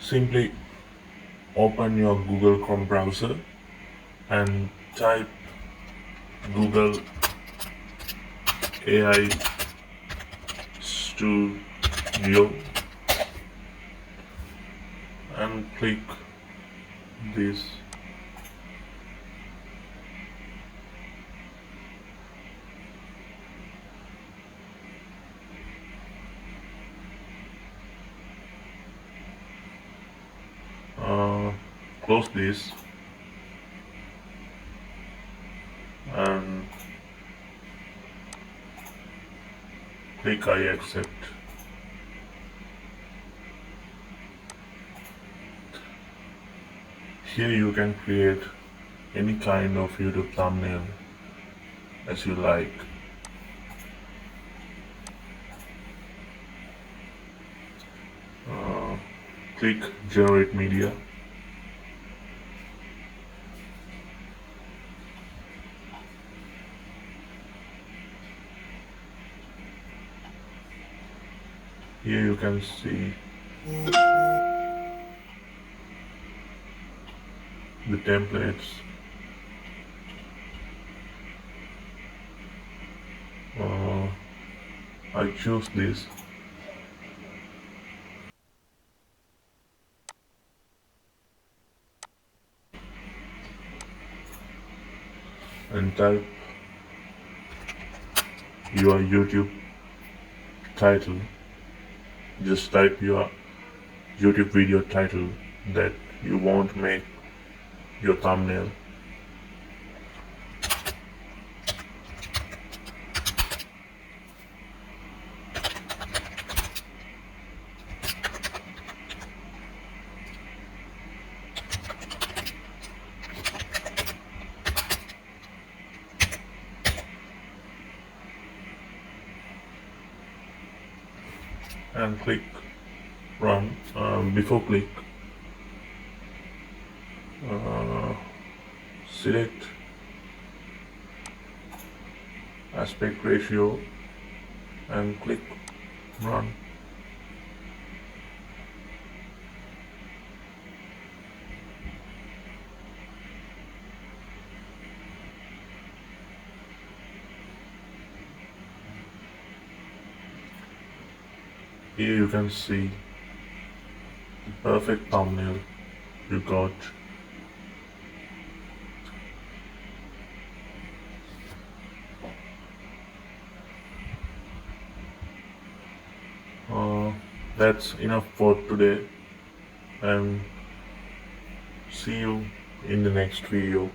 Simply open your Google Chrome browser and type Google AI Studio and click this. Close this and click I accept. Here you can create any kind of YouTube thumbnail as you like. Click generate media. Here you can see the templates. I choose this and type your YouTube title. Just type your YouTube video title that you want to make your thumbnail. And click run. Before click, select aspect ratio and click run. Here you can see the perfect thumbnail you got. That's enough for today, and see you in the next video.